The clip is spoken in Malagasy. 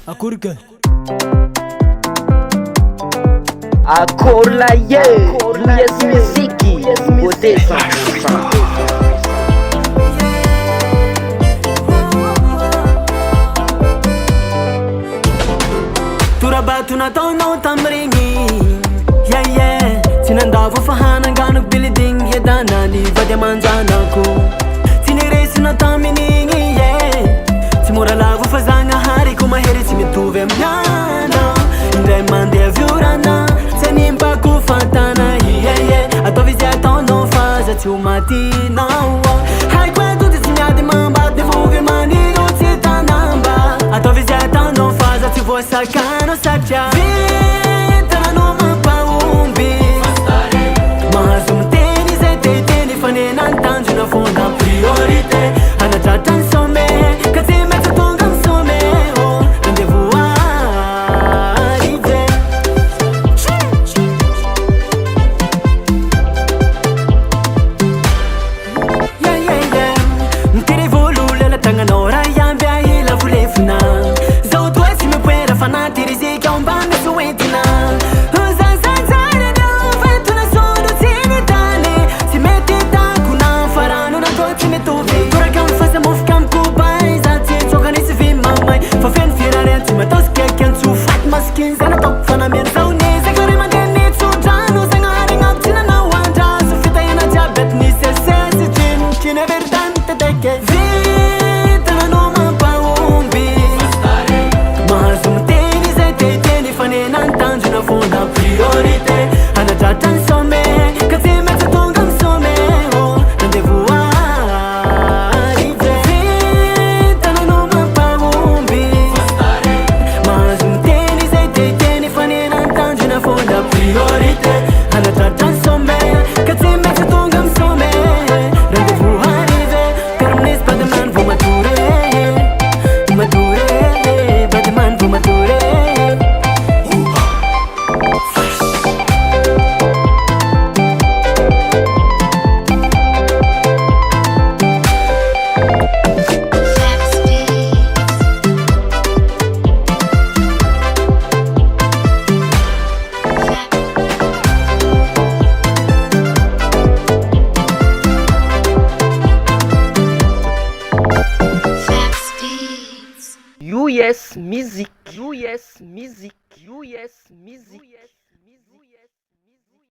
Akurka Akorla ye, yes muziki, beauté 100%. Turabatu na tono tamringi, yeah yeah. Tinandavo fahananganok building yedana ni vade manjanako. Tiniresi na taminingi, yeah. Timora lavo fazanga hari kuma heri timituve mnyana. Indre mande viurana, tenimpa kufatana, yeah yeah. Ato vizia no faza tiumatina. Hai kwetu disinyade mamba, devolve maniro titanamba. Ato vizia no faza tivosa cano sacha. Vita no mapa umbi. Mas tênis é tênis, fane nantanju na funda priorité. Ana tratan some, kasi meta tungam some. Oh, rendezvous arrivé. Yeah yeah yeah. Mtiri volu lela tanga nora yambia hila vulefuna. Zau tu esi me puera fanatiri ziki ombame suentina. Zanzanzare no vento na sono tinitane. Si mette taku na farano na goti me tuvi. Tora kam faz move kam kubai. Zati joga nesse vi mamãe. Fa fen firarenti ma tos que tu fat maskin zana top fana men sauni. Zekari mandeni tu jano zangari ngaptina na wanja. Sufita yana jabet ni se jin kine verdante deke. Vita na no mapa umbi. Mas tênis é tênis, fane nantanju na funda priorité. Ana tratan some, kasi meta tungam some. Oh, rendezvous arrivé. Vita na no mapa umbi. Mas tênis é tênis, fane nantanju na funda priorité. Ana tratan some, kasi meta tungam some. Rendezvous arrivé. Terminis Bademan vou mature. Mature, Bademan vou mature. US Music, US Music, US Music.